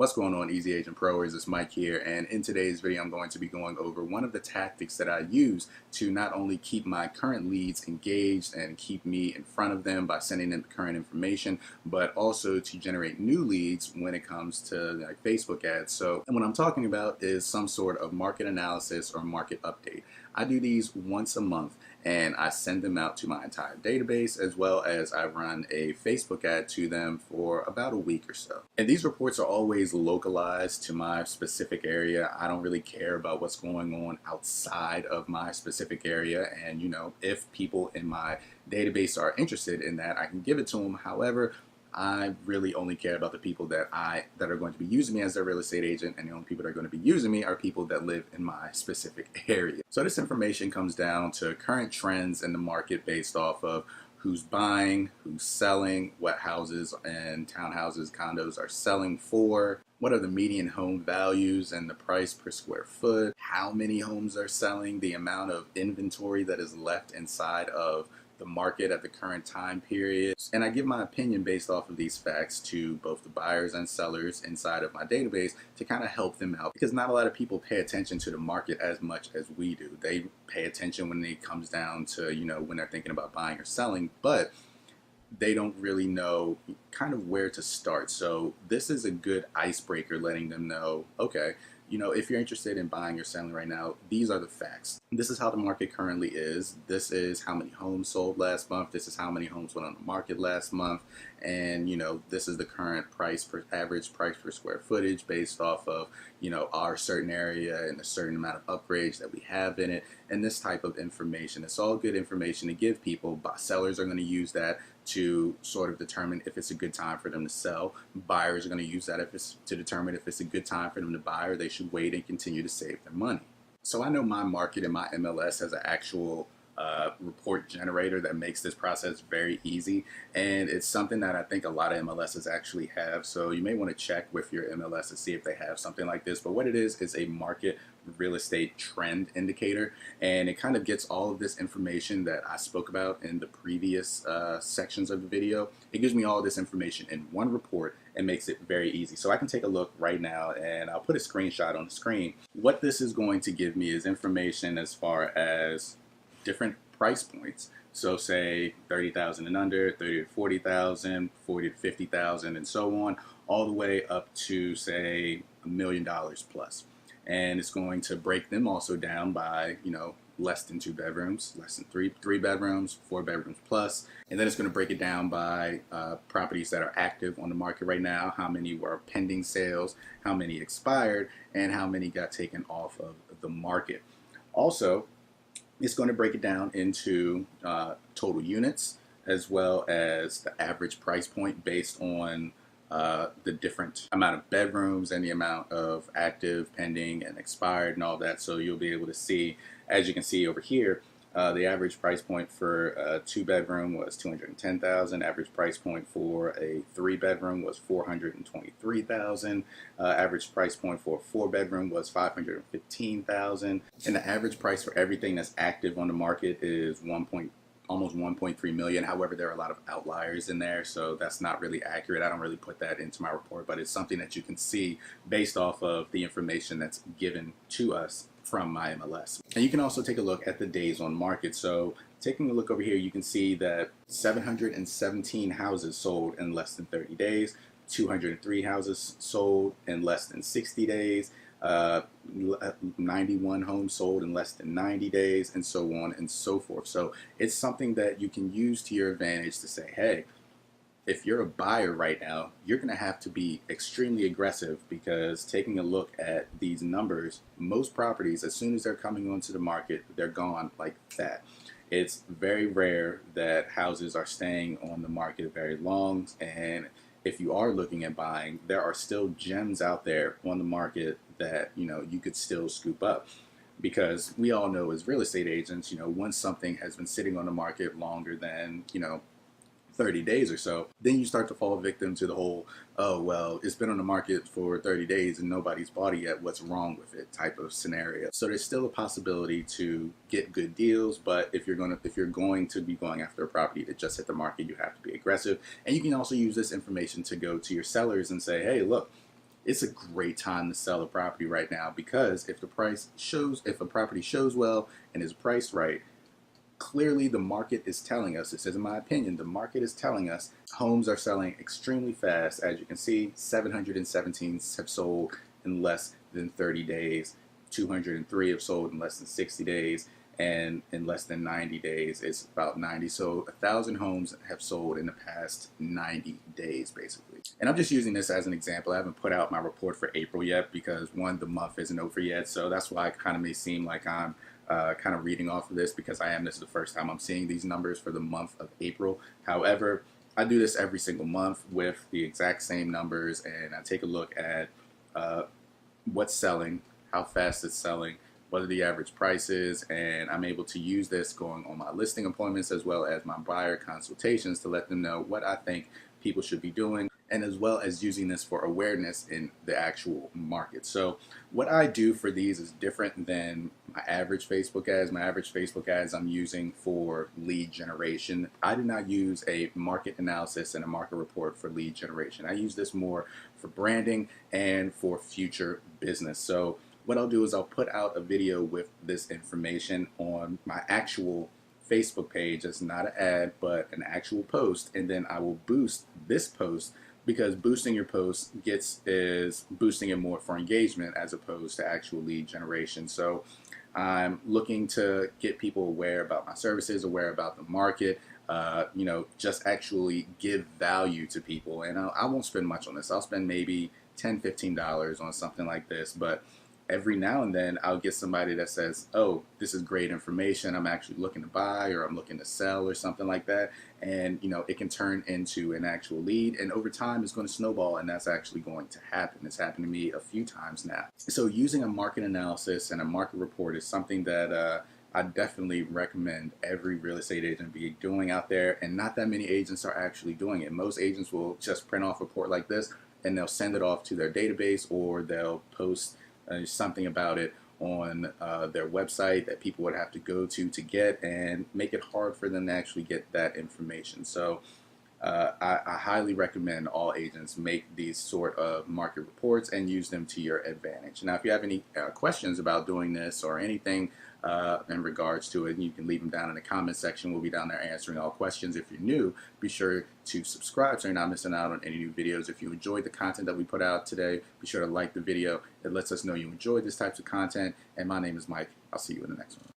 What's going on, EasyAgentPro? This is Mike here, and in today's video I'm going to be going over one of the tactics that I use to not only keep my current leads engaged and keep me in front of them by sending them current information, but also to generate new leads when it comes to like Facebook ads. So, and what I'm talking about is some sort of market analysis or market update. I do these once a month, and I send them out to my entire database, as well as I run a Facebook ad to them for about a week or so. And these reports are always localized to my specific area. I don't really care about what's going on outside of my specific area, and if people in my database are interested in that, I can give it to them. However, I really only care about the people that are going to be using me as their real estate agent, and the only people that are going to be using me are people that live in my specific area. So this information comes down to current trends in the market based off of who's buying, who's selling, what houses and townhouses, condos are selling for, what are the median home values and the price per square foot, how many homes are selling, the amount of inventory that is left inside of the market at the current time period. And I give my opinion based off of these facts to both the buyers and sellers inside of my database to kind of help them out, because not a lot of people pay attention to the market as much as we do. They pay attention when it comes down to, when they're thinking about buying or selling, but they don't really know kind of where to start. So this is a good icebreaker, letting them know, okay, if you're interested in buying or selling right now, these are the facts. This is how the market currently is. This is how many homes sold last month. This is how many homes went on the market last month. And, this is the current average price per square footage based off of, our certain area and a certain amount of upgrades that we have in it. And this type of information. It's all good information to give people. Sellers are going to use that to sort of determine if it's a good time for them to sell. Buyers are going to use that to determine if it's a good time for them to buy, or they should wait and continue to save their money. So I know my market and my MLS has an actual report generator that makes this process very easy, and it's something that I think a lot of MLSs actually have. So you may want to check with your MLS to see if they have something like this. But what it is a market real estate trend indicator, and it kind of gets all of this information that I spoke about in the previous sections of the video. It gives me all this information in one report and makes it very easy. So I can take a look right now, and I'll put a screenshot on the screen. What this is going to give me is information as far as different price points. So say 30,000 and under, 30 to 40,000, 40 to 50,000, and so on, all the way up to say $1 million plus. And it's going to break them also down by, less than 2 bedrooms, less than three bedrooms, 4 bedrooms plus. And then it's going to break it down by properties that are active on the market right now, how many were pending sales, how many expired, and how many got taken off of the market. Also, it's going to break it down into total units, as well as the average price point based on the different amount of bedrooms and the amount of active, pending, and expired and all that. So you'll be able to see, as you can see over here, the average price point for a 2-bedroom was $210,000. Average price point for a 3-bedroom was $423,000. Average price point for a 4-bedroom was $515,000. And the average price for everything that's active on the market is almost 1.3 million. However, there are a lot of outliers in there, so that's not really accurate. I don't really put that into my report, but it's something that you can see based off of the information that's given to us from my MLS. And you can also take a look at the days on market. So taking a look over here, you can see that 717 houses sold in less than 30 days, 203 houses sold in less than 60 days, 91 homes sold in less than 90 days, and so on and so forth. So it's something that you can use to your advantage to say, hey, if you're a buyer right now, you're going to have to be extremely aggressive, because taking a look at these numbers, most properties, as soon as they're coming onto the market, they're gone like that. It's very rare that houses are staying on the market very long, and if you are looking at buying, there are still gems out there on the market that you could still scoop up, because we all know as real estate agents, once something has been sitting on the market longer than 30 days or so, then you start to fall victim to the whole, oh, well, it's been on the market for 30 days and nobody's bought it yet, what's wrong with it type of scenario. So there's still a possibility to get good deals, but if you're going to be going after a property that just hit the market, you have to be aggressive. And you can also use this information to go to your sellers and say, hey, look, it's a great time to sell a property right now, because if a property shows well and is priced right, clearly the market is telling us, this isn't my opinion, the market is telling us homes are selling extremely fast. As you can see, 717 have sold in less than 30 days, 203 have sold in less than 60 days, and in less than 90 days it's about 90. So 1,000 homes have sold in the past 90 days basically. And I'm just using this as an example. I haven't put out my report for April yet because, one, the month isn't over yet, so that's why it kind of may seem like I'm kind of reading off of this, because this is the first time I'm seeing these numbers for the month of April. However, I do this every single month with the exact same numbers, and I take a look at what's selling, how fast it's selling, what are the average prices, and I'm able to use this going on my listing appointments as well as my buyer consultations to let them know what I think people should be doing, and as well as using this for awareness in the actual market. So what I do for these is different than my average Facebook ads. My average Facebook ads I'm using for lead generation. I do not use a market analysis and a market report for lead generation. I use this more for branding and for future business. So what I'll do is I'll put out a video with this information on my actual Facebook page. It's not an ad, but an actual post, and then I will boost this post, because boosting your post is boosting it more for engagement as opposed to actual lead generation. So I'm looking to get people aware about my services, aware about the market, just actually give value to people. And I won't spend much on this. I'll spend maybe $10, $15 on something like this, but every now and then I'll get somebody that says, oh, this is great information, I'm actually looking to buy, or I'm looking to sell, or something like that. And it can turn into an actual lead, and over time it's going to snowball, and that's actually going to happen. It's happened to me a few times now. So using a market analysis and a market report is something that I definitely recommend every real estate agent be doing out there, and not that many agents are actually doing it. Most agents will just print off a report like this and they'll send it off to their database, or they'll post something about it on their website that people would have to go to get, and make it hard for them to actually get that information. So I highly recommend all agents make these sort of market reports and use them to your advantage. Now, if you have any questions about doing this or anything in regards to it, you can leave them down in the comment section. We'll be down there answering all questions. If you're new, be sure to subscribe so you're not missing out on any new videos. If you enjoyed the content that we put out today, be sure to like the video. It lets us know you enjoyed this type of content. And my name is Mike. I'll see you in the next one.